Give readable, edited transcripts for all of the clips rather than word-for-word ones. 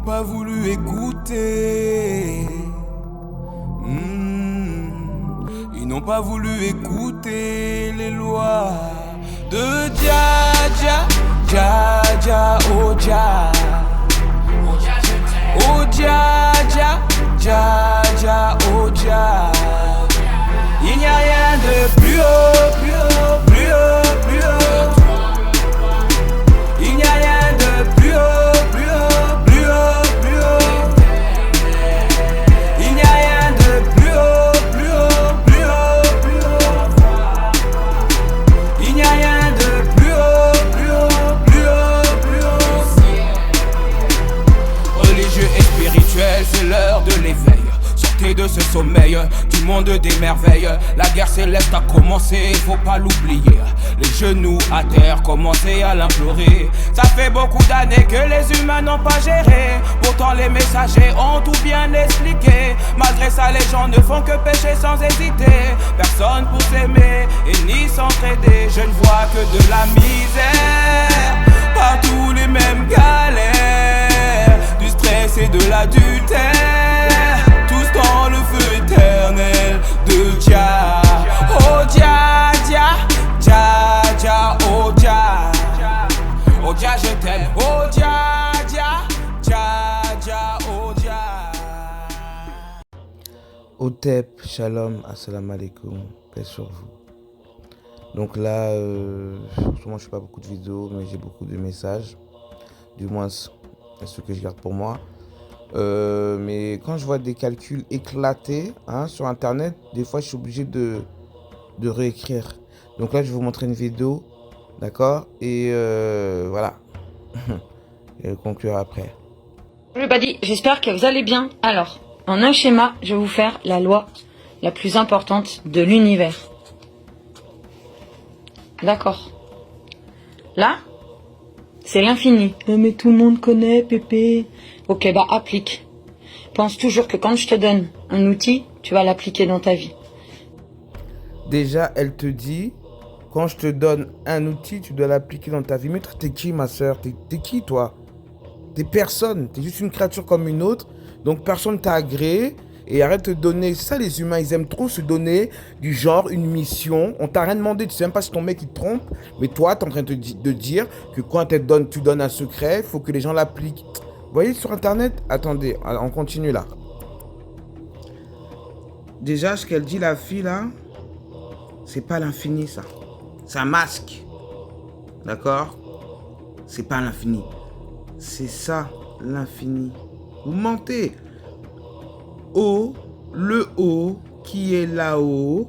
pas voulu écouter. Ils n'ont pas voulu écouter les lois de Dja Dja, Dja Dja, oh Dja. Oh Dja Dja, Dja Dja, oh Dja. Il n'y a rien de plus haut, plus haut, plus haut, plus haut. Il n'y a rien de plus haut, plus haut, plus haut, plus haut. Il n'y a rien de plus haut, plus haut, plus haut, plus haut. Il n'y a rien de plus haut, plus haut, plus haut, plus haut. Religieux et spirituel, c'est l'heure de l'éveil. Sortez de ce sommeil du monde des merveilles. La guerre céleste a commencé, faut pas l'oublier. Les genoux à terre, commencez à l'implorer. Ça fait beaucoup d'années que les humains n'ont pas géré. Pourtant les messagers ont tout bien expliqué. Malgré ça les gens ne font que pécher sans hésiter. Personne pour s'aimer et ni s'entraider. Je ne vois que de la misère, partout les mêmes galères. Du stress et de l'adultère, tous dans le feu éternel de Dja. Oh Dja Dja, Dja Dja, oh Dja. Oh Dja je t'aime, oh Dja Dja, Dja Dja, oh Dja. Otep, shalom, assalamu alaikum, paix sur vous. Donc là, franchement je fais pas beaucoup de vidéos, mais j'ai beaucoup de messages. Du moins, c'est ce que je garde pour moi. Mais quand je vois des calculs éclatés sur internet, des fois je suis obligé de réécrire. Donc là je vais vous montrer une vidéo, d'accord, et voilà. Je vais conclure après. Le badi, j'espère que vous allez bien. Alors, en un schéma, je vais vous faire la loi la plus importante de l'univers. D'accord. Là, c'est l'infini. Mais tout le monde connaît, Pépé. Ok, bah applique. Pense toujours que quand je te donne un outil, tu vas l'appliquer dans ta vie. Déjà, elle te dit, quand je te donne un outil, tu dois l'appliquer dans ta vie. Mais toi, t'es qui, ma soeur? T'es qui, toi? T'es personne. T'es juste une créature comme une autre. Donc, personne t'a agréé. Et arrête de te donner. C'est ça, les humains, ils aiment trop se donner du genre, une mission. On t'a rien demandé. Tu sais même pas si ton mec, il te trompe. Mais toi, t'es en train de dire que quand tu donnes un secret, il faut que les gens l'appliquent. Vous voyez sur internet? Attendez, on continue là. Déjà, ce qu'elle dit, la fille là, c'est pas l'infini ça. C'est un masque. D'accord? C'est pas l'infini. C'est ça, l'infini. Vous mentez. Le haut qui est là-haut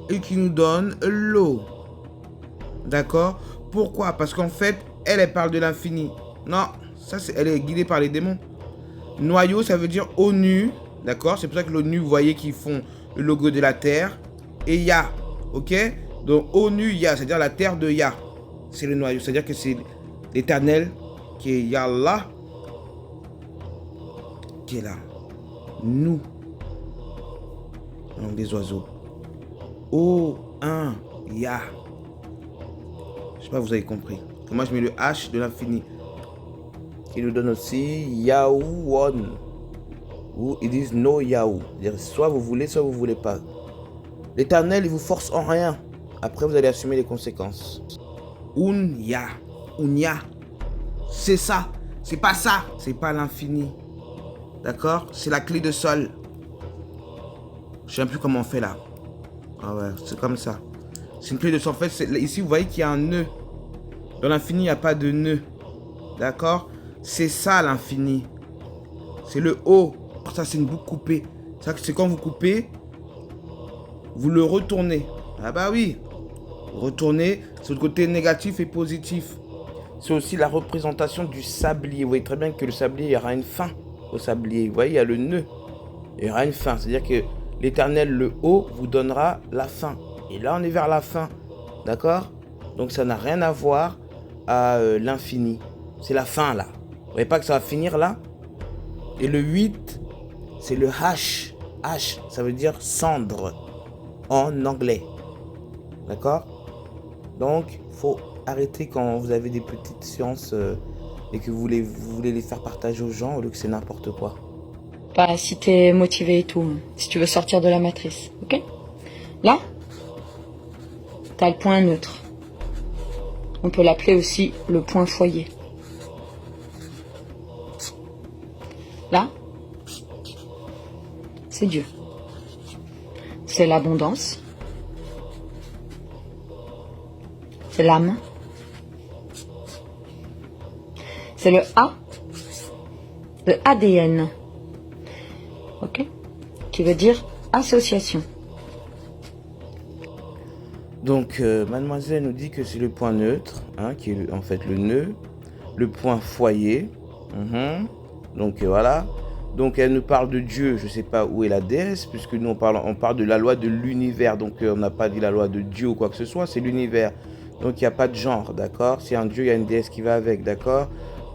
et qui nous donne l'eau. D'accord? Pourquoi? Parce qu'en fait, elle parle de l'infini. Non, ça elle est guidée par les démons. Noyau, ça veut dire ONU. D'accord? C'est pour ça que l'ONU, vous voyez qu'ils font le logo de la Terre. Et Ya. Ok? Donc ONU, Ya, c'est-à-dire la Terre de Ya. C'est le noyau. C'est-à-dire que c'est l'Éternel qui est Yallah qui est là. Nous. Donc des oiseaux. O1, Ya. Je sais pas, vous avez compris. Moi, je mets le H de l'infini. Il nous donne aussi Yahouon. Ou ils disent No Yahou. Soit vous voulez, soit vous voulez pas. L'Éternel, il vous force en rien. Après, vous allez assumer les conséquences. Unya. Unya. C'est ça. C'est pas ça. C'est pas l'infini. D'accord? C'est la clé de sol. Je sais même plus comment on fait là. Ah ouais, c'est comme ça. C'est une clé de sol. En fait, ici, vous voyez qu'il y a un nœud. Dans l'infini, il n'y a pas de nœud. D'accord? C'est ça l'infini. C'est le haut. Ça, c'est une boucle coupée. C'est quand vous coupez, vous le retournez. Ah bah oui. Retournez. C'est le côté négatif et positif. C'est aussi la représentation du sablier. Vous voyez très bien que le sablier, il y aura une fin au sablier. Vous voyez, il y a le nœud. Il y aura une fin. C'est-à-dire que l'Éternel, le haut, vous donnera la fin. Et là, on est vers la fin. D'accord? Donc, ça n'a rien à voir à l'infini. C'est la fin, là. Vous voyez pas que ça va finir, là? Et le 8, c'est le H. H, ça veut dire cendre en anglais. D'accord? Donc, il faut arrêter quand vous avez des petites sciences et que vous voulez les faire partager aux gens au lieu que c'est n'importe quoi. Bah, si t'es motivé et tout, si tu veux sortir de la matrice, ok? Là, t'as le point neutre. On peut l'appeler aussi le point foyer. Là, c'est Dieu. C'est l'abondance. C'est l'âme. C'est le A, le ADN. Ok? Qui veut dire association. Donc, mademoiselle nous dit que c'est le point neutre, hein, qui est en fait le nœud, le point foyer. Donc, voilà. Donc, elle nous parle de Dieu, je ne sais pas où est la déesse, puisque nous, on parle de la loi de l'univers. Donc, on n'a pas dit la loi de Dieu ou quoi que ce soit, c'est l'univers. Donc, il n'y a pas de genre, d'accord? C'est un Dieu, il y a une déesse qui va avec, d'accord?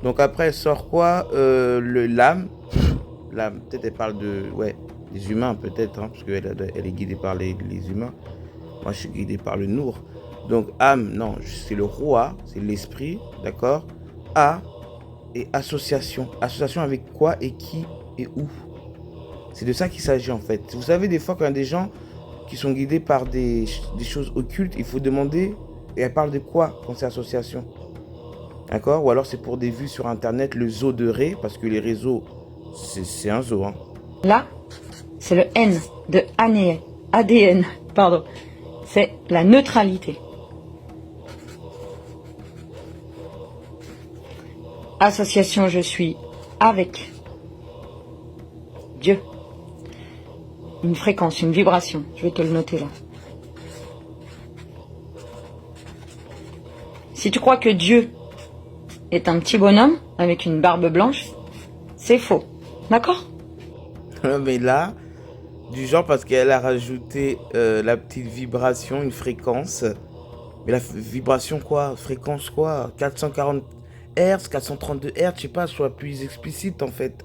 Donc, après, elle sort quoi? L'âme. L'âme, peut-être elle parle de... Ouais, des humains, peut-être, hein, parce qu'elle est guidée par les humains. Moi, je suis guidé par le Nour. Donc, âme, non, c'est le roi, c'est l'esprit, d'accord? A et association. Association avec quoi et qui et où? C'est de ça qu'il s'agit, en fait. Vous savez, des fois, quand il y a des gens qui sont guidés par des choses occultes, il faut demander, et elle parle de quoi quand c'est association? D'accord? Ou alors, c'est pour des vues sur Internet, le zoo de Ré, parce que les réseaux, c'est un zoo, hein. Là, c'est le N de ADN, pardon. C'est la neutralité. Association, je suis avec Dieu. Une fréquence, une vibration. Je vais te le noter là. Si tu crois que Dieu est un petit bonhomme avec une barbe blanche, c'est faux. D'accord? Mais là, du genre parce qu'elle a rajouté la petite vibration, une fréquence. Mais la vibration quoi? Fréquence quoi? 440 Hz, 432 Hz, je sais pas, soit plus explicite en fait.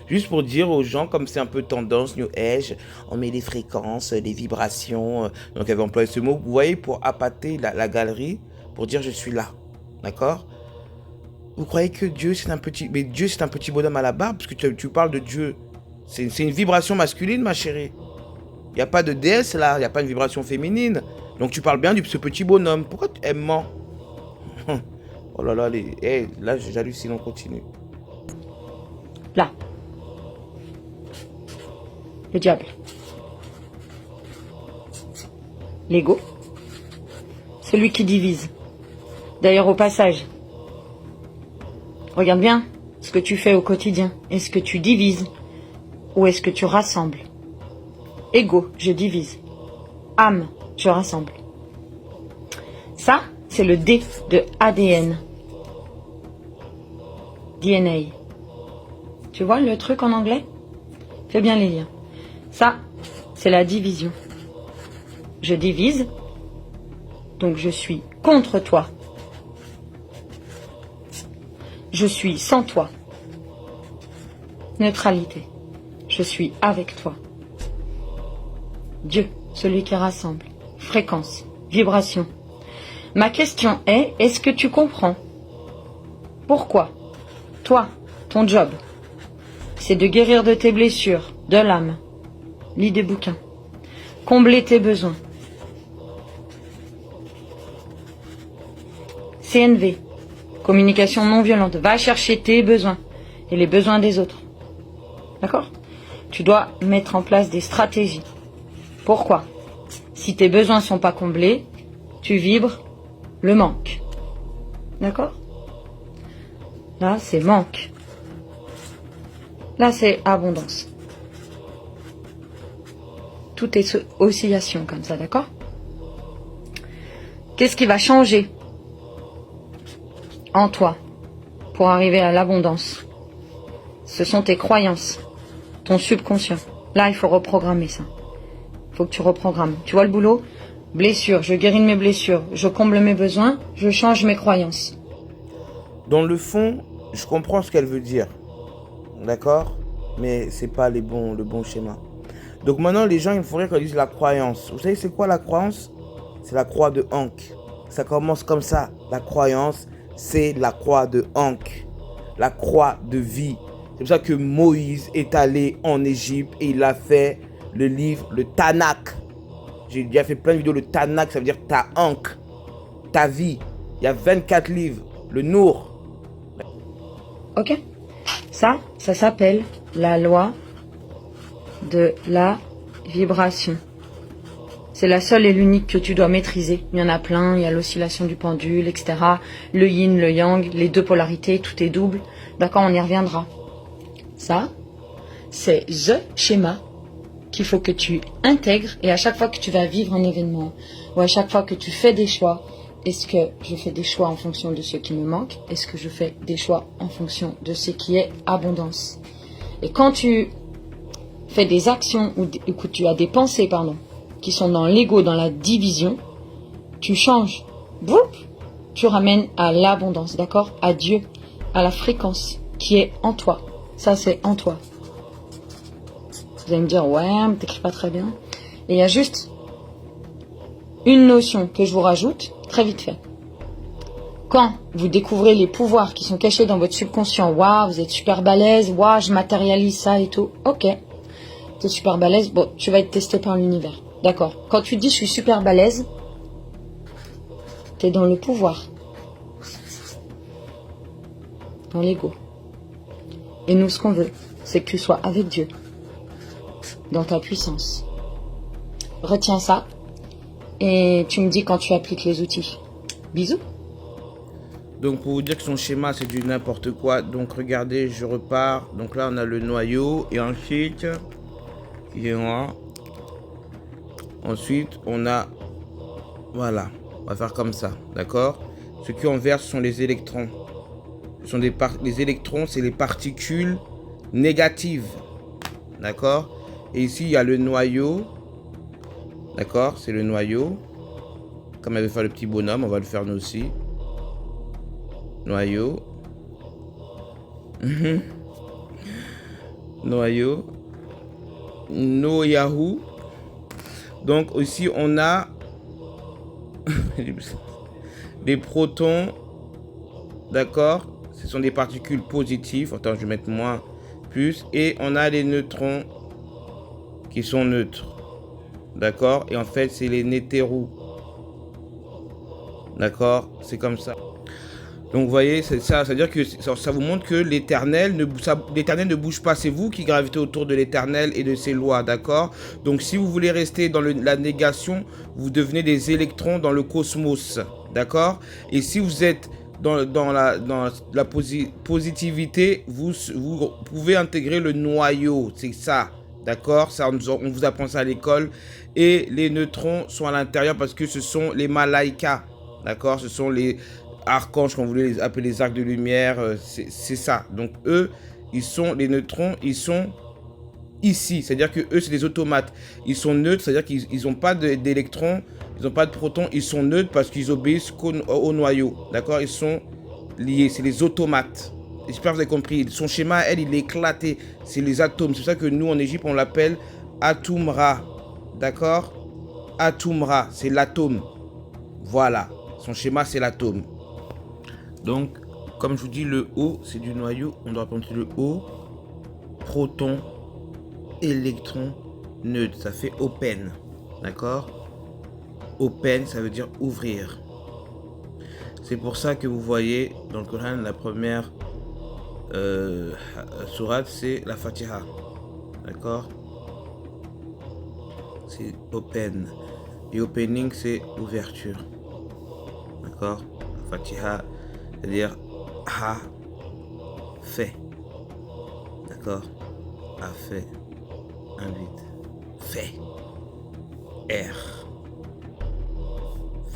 Juste pour dire aux gens, comme c'est un peu tendance, New Age, on met les fréquences, les vibrations. Donc elle va employer ce mot, vous voyez, pour appâter la galerie, pour dire je suis là. D'accord? Vous croyez que Dieu c'est un petit... Mais Dieu c'est un petit bonhomme à la barbe, parce que tu parles de Dieu. C'est une vibration masculine, ma chérie. Il n'y a pas de déesse là, il n'y a pas une vibration féminine. Donc tu parles bien de ce petit bonhomme. Pourquoi elle ment? Oh là là, là j'hallucine, on continue. Là. Le diable. L'ego. Celui qui divise. D'ailleurs, au passage, regarde bien ce que tu fais au quotidien. Est-ce que tu divises ou est-ce que tu rassembles? Ego, je divise. Âme, je rassemble. Ça, c'est le D de ADN. DNA. Tu vois le truc en anglais? Fais bien les liens. Ça, c'est la division. Je divise, donc je suis contre toi. Je suis sans toi. Neutralité. Je suis avec toi. Dieu, celui qui rassemble. Fréquence, vibration. Ma question est, est-ce que tu comprends? Pourquoi? Toi, ton job, c'est de guérir de tes blessures, de l'âme. Lis des bouquins. Combler tes besoins. CNV, communication non violente. Va chercher tes besoins et les besoins des autres. D'accord? Tu dois mettre en place des stratégies. Pourquoi? Si tes besoins ne sont pas comblés, tu vibres le manque. D'accord? Là, c'est manque. Là, c'est abondance. Tout est oscillation comme ça, d'accord? Qu'est-ce qui va changer en toi pour arriver à l'abondance? Ce sont tes croyances, ton subconscient. Là, il faut reprogrammer ça. Il faut que tu reprogrammes. Tu vois le boulot? Blessure, je guéris de mes blessures, je comble mes besoins, je change mes croyances. Dans le fond, je comprends ce qu'elle veut dire. D'accord? Mais c'est pas le bon schéma. Donc maintenant, les gens, il faudrait qu'ils disent la croyance. Vous savez, c'est quoi la croyance? C'est la croix de Ankh. Ça commence comme ça. La croyance, c'est la croix de Ankh. la croix de vie. C'est pour ça que Moïse est allé en Égypte et il a fait le livre, le Tanakh. J'ai déjà fait plein de vidéos, le Tanakh, ça veut dire ta encre, ta vie. Il y a 24 livres, le Nour. Ok. Ça s'appelle la loi de la vibration. C'est la seule et l'unique que tu dois maîtriser. Il y en a plein, il y a l'oscillation du pendule, etc. Le yin, le yang, les deux polarités, tout est double. D'accord, on y reviendra. Ça, c'est the schéma qu'il faut que tu intègres. Et à chaque fois que tu vas vivre un événement, ou à chaque fois que tu fais des choix, est-ce que je fais des choix en fonction de ce qui me manque? Est-ce que je fais des choix en fonction de ce qui est abondance? Et quand tu fais des actions, ou que tu as des pensées, qui sont dans l'ego, dans la division, tu changes. Boum, tu ramènes à l'abondance, d'accord? À Dieu, à la fréquence qui est en toi. Ça, c'est en toi. Vous allez me dire, ouais, mais t'écris pas très bien. Et il y a juste une notion que je vous rajoute, très vite fait. Quand vous découvrez les pouvoirs qui sont cachés dans votre subconscient, waouh, vous êtes super balèze, waouh, je matérialise ça et tout, ok, t'es super balèze, bon, tu vas être testé par l'univers. D'accord. Quand tu dis je suis super balèze, t'es dans le pouvoir. Dans l'ego. Et nous, ce qu'on veut, c'est que tu sois avec Dieu. Dans ta puissance. Retiens ça. Et tu me dis quand tu appliques les outils. Bisous. Donc pour vous dire que son schéma c'est du n'importe quoi. Donc regardez, je repars. Donc là on a le noyau. Et ensuite, ensuite, on a, voilà, on va faire comme ça, d'accord? Ce qui en vert, ce sont les électrons. Ce sont les électrons, c'est les particules négatives, d'accord? Et ici, il y a le noyau, d'accord? C'est le noyau. Comme elle veut faire le petit bonhomme, on va le faire nous aussi. Noyau. Noyau. No Yahoo. Donc aussi on a des protons, d'accord, ce sont des particules positives, attends je vais mettre moins, plus, et on a les neutrons qui sont neutres, d'accord, et en fait c'est les nétérous, d'accord, c'est comme ça. Donc vous voyez, c'est ça, c'est-à-dire que ça vous montre que l'éternel ne bouge pas, c'est vous qui gravitez autour de l'éternel et de ses lois, d'accord? Donc si vous voulez rester dans la négation, vous devenez des électrons dans le cosmos, d'accord? Et si vous êtes dans la positivité, vous pouvez intégrer le noyau, c'est ça, d'accord? Ça, on vous apprend ça à l'école. Et les neutrons sont à l'intérieur parce que ce sont les malaïkas, d'accord? Ce sont les archanges, quand vous voulez les appeler les arcs de lumière, c'est ça. Donc eux, ils sont, les neutrons, ils sont ici. C'est-à-dire que eux, c'est des automates. Ils sont neutres, c'est-à-dire qu'ils n'ont pas d'électrons, ils n'ont pas de protons, ils sont neutres parce qu'ils obéissent au noyau. D'accord? Ils sont liés, c'est les automates. J'espère que vous avez compris. Son schéma, elle, il est éclaté. C'est les atomes. C'est pour ça que nous, en Égypte, on l'appelle Atumra. D'accord? Atumra, c'est l'atome. Voilà. Son schéma, c'est l'atome. Donc, comme je vous dis, le O, c'est du noyau. On doit prendre le O, proton, électron, neutre. Ça fait open. D'accord? Open, ça veut dire ouvrir. C'est pour ça que vous voyez dans le Coran, la première sourate, c'est la Fatiha. D'accord? C'est open. Et opening, c'est ouverture. D'accord? Fatiha, c'est-à-dire a fait. D'accord? A fait. Invite. Fait. R.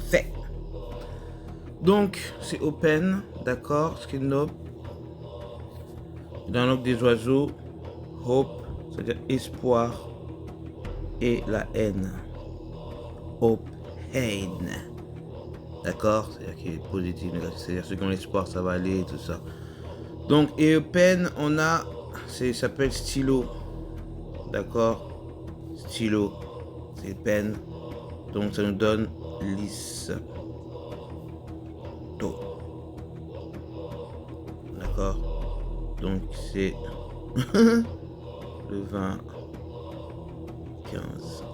Fait. Donc, c'est open. D'accord? Ce qui est noble. Dans l'ordre des oiseaux, hope, c'est-à-dire espoir. Et la haine. Hope, haine. D'accord? C'est-à-dire qu'il est positif, négatif. C'est-à-dire ceux qui ont l'espoir, ça va aller, tout ça. Donc, et pen, on a, ça s'appelle stylo. D'accord? Stylo, c'est pen. Donc, ça nous donne lisse. Do. D'accord? Donc c'est le 20 15.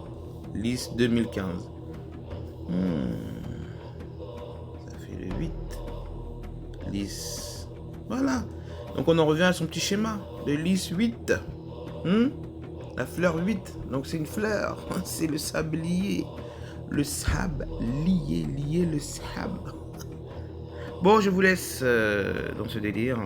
Lys 2015. Ça fait le 8. Lys. Voilà. Donc on en revient à son petit schéma. Le lys 8. La fleur 8. Donc c'est une fleur. C'est le sablier. Le sablier. Lier le sable. Bon, je vous laisse dans ce délire.